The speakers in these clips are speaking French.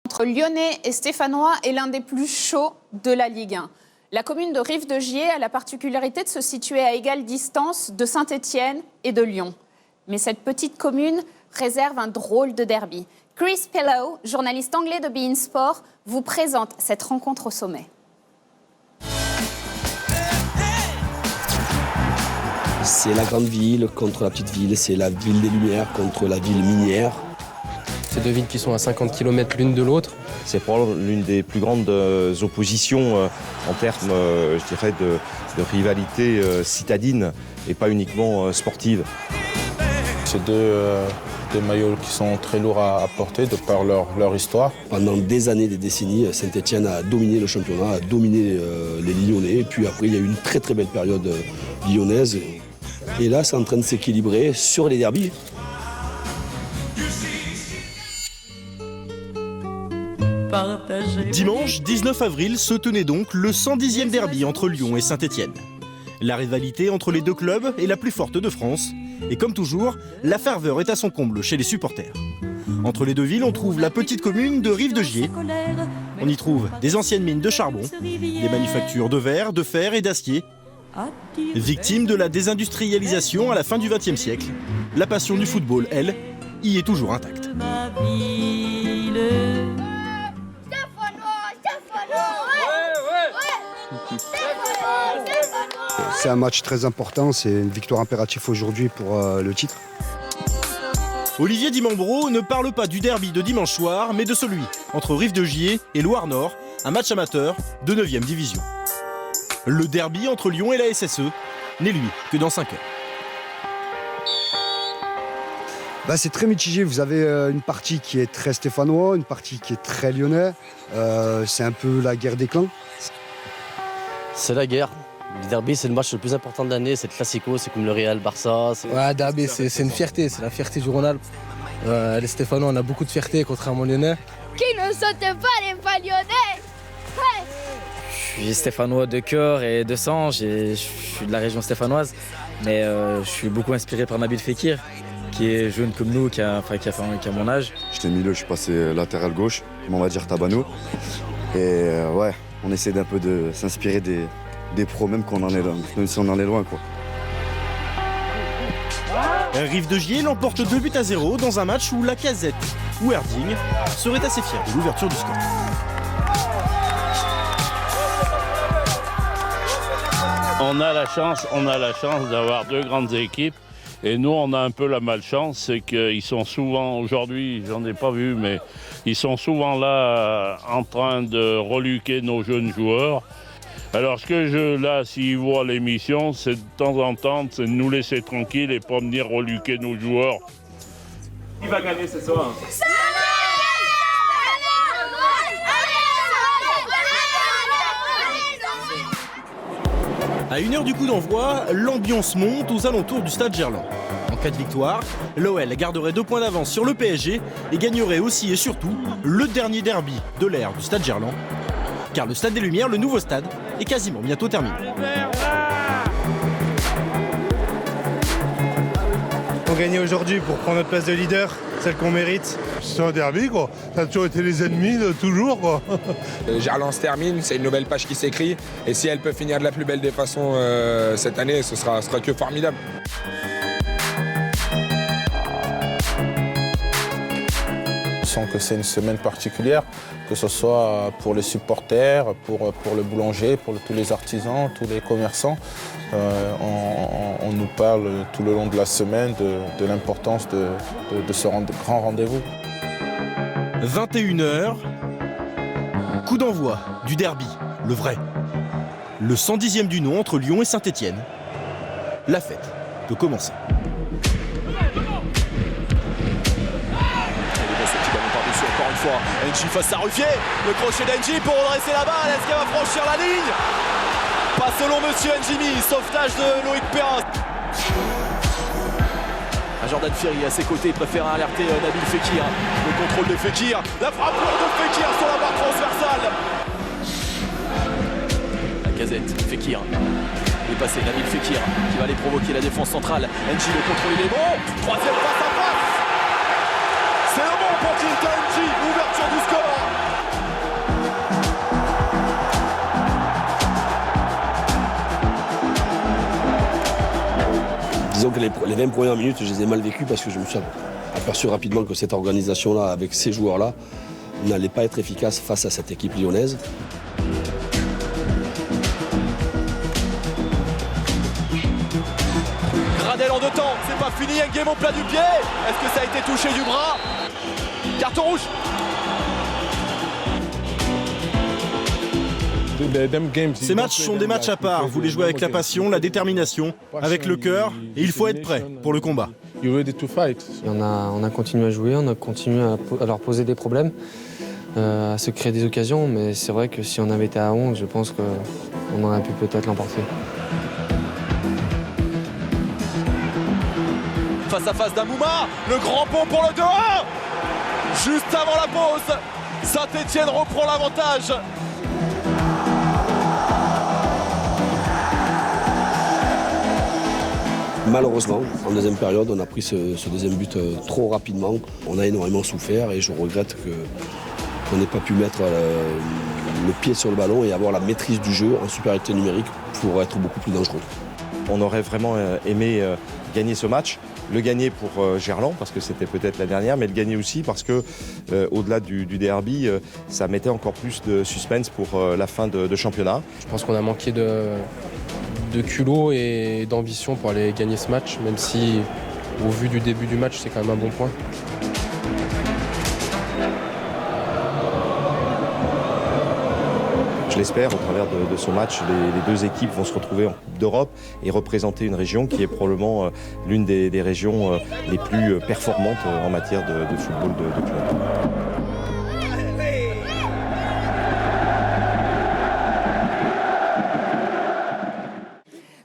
Entre Lyonnais et Stéphanois est l'un des plus chauds de la Ligue 1. La commune de Rive-de-Gier a la particularité de se situer à égale distance de Saint-Étienne et de Lyon. Mais cette petite commune réserve un drôle de derby. Chris Pillow, journaliste anglais de beIN Sport, vous présente cette rencontre au sommet. C'est la grande ville contre la petite ville, c'est la ville des Lumières contre la ville minière. C'est deux villes qui sont à 50 km l'une de l'autre. C'est probablement l'une des plus grandes oppositions en termes, je dirais, de rivalité citadine et pas uniquement sportive. C'est des maillots qui sont très lourds à porter de par leur histoire. Pendant des années, des décennies, Saint-Étienne a dominé le championnat, a dominé les Lyonnais. Puis après, il y a eu une très très belle période lyonnaise. Et là, c'est en train de s'équilibrer sur les derbys. Dimanche 19 avril se tenait donc le 110e derby entre Lyon et Saint-Étienne. La rivalité entre les deux clubs est la plus forte de France. Et comme toujours, la ferveur est à son comble chez les supporters. Entre les deux villes, on trouve la petite commune de Rive-de-Gier. On y trouve des anciennes mines de charbon, des manufactures de verre, de fer et d'acier. Victime de la désindustrialisation à la fin du XXe siècle, la passion du football, elle, y est toujours intacte. C'est un match très important, c'est une victoire impérative aujourd'hui pour le titre. Olivier Dimambro ne parle pas du derby de dimanche soir, mais de celui entre Rive-de-Gier et Loire-Nord, un match amateur de 9e division. Le derby entre Lyon et la SSE n'est lui que dans 5 heures. C'est très mitigé, vous avez une partie qui est très stéphanois, une partie qui est très lyonnais. C'est un peu la guerre des clans. C'est la guerre. Le derby, c'est le match le plus important de l'année, c'est le classico, c'est comme le Real, Barça. Ouais, derby, c'est une fierté, c'est la fierté du Rhône-Alpes. Les Stéphanois, on a beaucoup de fierté, contrairement aux Lyonnais. Qui ne saute pas les pas lyonnais? Ouais. Je suis stéphanois de cœur et de sang, je suis de la région stéphanoise, mais je suis beaucoup inspiré par Nabil Fekir, qui est jeune comme nous, qui a mon âge. J'étais milieu, je suis passé latéral gauche, on va dire Tabano. Et ouais, on essaie d'un peu de s'inspirer des pros, même si on en est loin, quoi. Rive-de-Gier l'emporte 2-0 dans un match où Lacazette ou Erding seraient assez fiers de l'ouverture du score. On a la chance d'avoir deux grandes équipes. Et nous, on a un peu la malchance, c'est qu'ils sont souvent, aujourd'hui, j'en ai pas vu, mais ils sont souvent là en train de reluquer nos jeunes joueurs. Alors s'ils voient l'émission, c'est de temps en temps, c'est de nous laisser tranquilles et pas venir reluquer nos joueurs. Qui va gagner ce soir? À 1h du coup d'envoi, l'ambiance monte aux alentours du stade Gerland. En cas de victoire, l'OL garderait 2 points d'avance sur le PSG et gagnerait aussi et surtout le dernier derby de l'ère du stade Gerland. Car le stade des Lumières, le nouveau stade, est quasiment bientôt terminé. On gagnait aujourd'hui pour prendre notre place de leader, celle qu'on mérite. C'est un derby, quoi. Ça a toujours été les ennemis de toujours, quoi. Gerland se termine, c'est une nouvelle page qui s'écrit. Et si elle peut finir de la plus belle des façons cette année, ce sera que formidable. Je sens que c'est une semaine particulière, que ce soit pour les supporters, pour le boulanger, pour tous les artisans, tous les commerçants. On nous parle tout le long de la semaine de l'importance de ce grand rendez-vous. 21h, coup d'envoi du derby, le vrai. Le 110e du nom entre Lyon et Saint-Étienne. La fête peut commencer. Encore une fois, N'Ji face à Ruffier, le crochet d'N'Ji pour redresser la balle, est-ce qu'elle va franchir la ligne? Pas selon Monsieur N'Jimi, sauvetage de Loïc Perrin. Jordan Ferry à ses côtés, préfère alerter Nabil Fekir. Le contrôle de Fekir, la frappe de Fekir sur la barre transversale. La Gazette, Fekir. Il est passé, Nabil Fekir qui va aller provoquer la défense centrale. N'Ji, le contrôle il est bon, troisième passe à passe. C'est le bon pour N'Ji, ouverture du score. Disons que les 20 premières minutes, je les ai mal vécues parce que je me suis aperçu rapidement que cette organisation-là, avec ces joueurs-là, n'allait pas être efficace face à cette équipe lyonnaise. Gradel en 2 temps, c'est pas fini, Nguemo plat du pied. Est-ce que ça a été touché du bras? Carton rouge. Ces matchs sont des matchs à part. Vous les jouez avec la passion, la détermination, avec le cœur, et il faut être prêt pour le combat. On a continué à jouer, on a continué à leur poser des problèmes, à se créer des occasions, mais c'est vrai que si on avait été à 11, je pense qu'on aurait pu peut-être l'emporter. Face à face d'Amouma, le grand pont pour le 2-1. Juste avant la pause, Saint-Etienne reprend l'avantage. Malheureusement, en deuxième période, on a pris ce deuxième but trop rapidement. On a énormément souffert et je regrette qu'on n'ait pas pu mettre le pied sur le ballon et avoir la maîtrise du jeu en supériorité numérique pour être beaucoup plus dangereux. On aurait vraiment aimé gagner ce match. Le gagner pour Gerland, parce que c'était peut-être la dernière, mais le gagner aussi parce que, au-delà du derby, ça mettait encore plus de suspense pour la fin de championnat. Je pense qu'on a manqué de culot et d'ambition pour aller gagner ce match, même si, au vu du début du match, c'est quand même un bon point. Je l'espère, au travers de ce match, les deux équipes vont se retrouver en Coupe d'Europe et représenter une région qui est probablement l'une des régions les plus performantes en matière de football de club.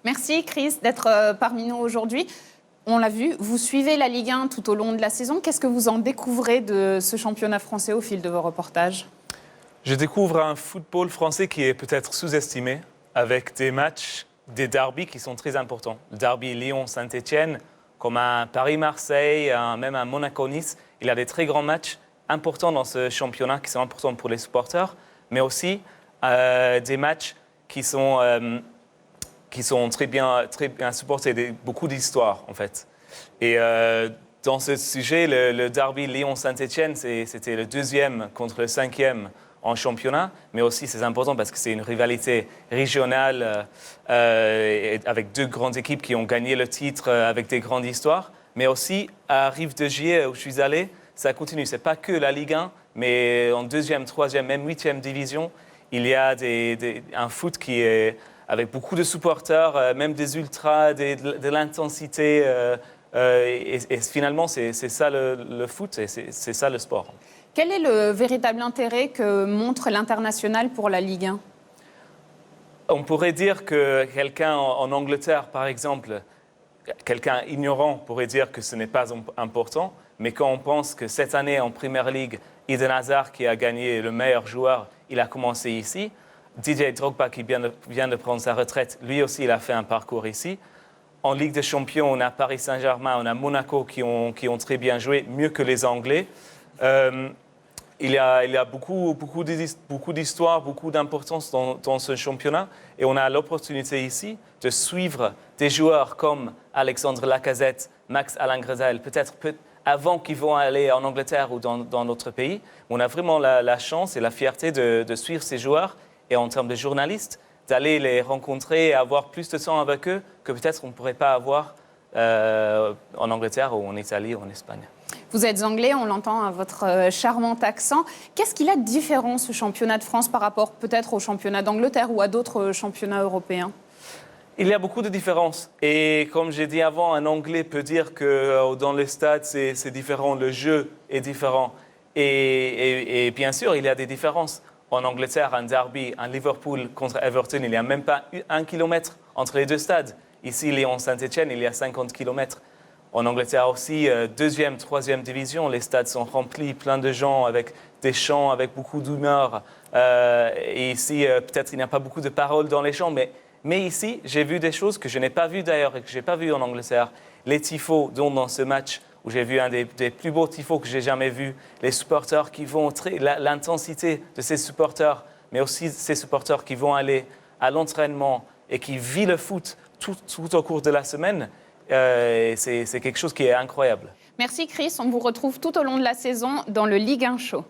Merci Chris d'être parmi nous aujourd'hui. On l'a vu, vous suivez la Ligue 1 tout au long de la saison. Qu'est-ce que vous en découvrez de ce championnat français au fil de vos reportages? Je découvre un football français qui est peut-être sous-estimé, avec des matchs, des derbys qui sont très importants. Le derby Lyon-Saint-Etienne, comme un Paris-Marseille, même un Monaco-Nice. Il y a des très grands matchs importants dans ce championnat qui sont importants pour les supporters, mais aussi des matchs qui sont très bien supportés, beaucoup d'histoires en fait. Et dans ce sujet, le derby Lyon-Saint-Etienne, c'était le 2e contre le 5e en championnat, mais aussi c'est important parce que c'est une rivalité régionale avec 2 grandes équipes qui ont gagné le titre avec des grandes histoires, mais aussi à Rive-de-Gier où je suis allé, ça continue. C'est pas que la Ligue 1, mais en 2e, 3e, même 8e division, il y a un foot qui est avec beaucoup de supporters, même des ultras, de l'intensité. Et finalement, c'est ça le foot, et c'est ça le sport. Quel est le véritable intérêt que montre l'international pour la Ligue 1? On pourrait dire que quelqu'un en Angleterre, par exemple, quelqu'un ignorant pourrait dire que ce n'est pas important, mais quand on pense que cette année en Premier League, Eden Hazard, qui a gagné le meilleur joueur, il a commencé ici. Didier Drogba, qui vient de prendre sa retraite, lui aussi, il a fait un parcours ici. En Ligue des Champions, on a Paris Saint-Germain, on a Monaco qui ont très bien joué, mieux que les Anglais. Il y a beaucoup d'histoires, beaucoup d'importance dans ce championnat. Et on a l'opportunité ici de suivre des joueurs comme Alexandre Lacazette, Max Alain Grezel, peut-être avant qu'ils vont aller en Angleterre ou dans notre pays. On a vraiment la chance et la fierté de suivre ces joueurs. Et en termes de journalistes, d'aller les rencontrer et avoir plus de temps avec eux que peut-être on ne pourrait pas avoir en Angleterre ou en Italie ou en Espagne. Vous êtes anglais, on l'entend à votre charmant accent. Qu'est-ce qu'il a de différent, ce championnat de France, par rapport peut-être au championnat d'Angleterre ou à d'autres championnats européens? Il y a beaucoup de différences. Et comme j'ai dit avant, un Anglais peut dire que dans le stade, c'est différent, le jeu est différent. Et bien sûr, il y a des différences. En Angleterre, un derby, un Liverpool contre Everton, il n'y a même pas 1 kilomètre entre les 2 stades. Ici, Lyon-Saint-Etienne, il y a 50 kilomètres. En Angleterre aussi, 2e, 3e division, les stades sont remplis, plein de gens avec des chants, avec beaucoup d'humeur. Et ici, peut-être il n'y a pas beaucoup de paroles dans les chants, mais ici, j'ai vu des choses que je n'ai pas vues d'ailleurs et que je n'ai pas vues en Angleterre. Les tifos, dont dans ce match, où j'ai vu un des plus beaux tifos que j'ai jamais vus, les supporters qui vont, l'intensité de ces supporters, mais aussi ces supporters qui vont aller à l'entraînement et qui vivent le foot tout au cours de la semaine. C'est quelque chose qui est incroyable. Merci Chris, on vous retrouve tout au long de la saison dans le Ligue 1 Show.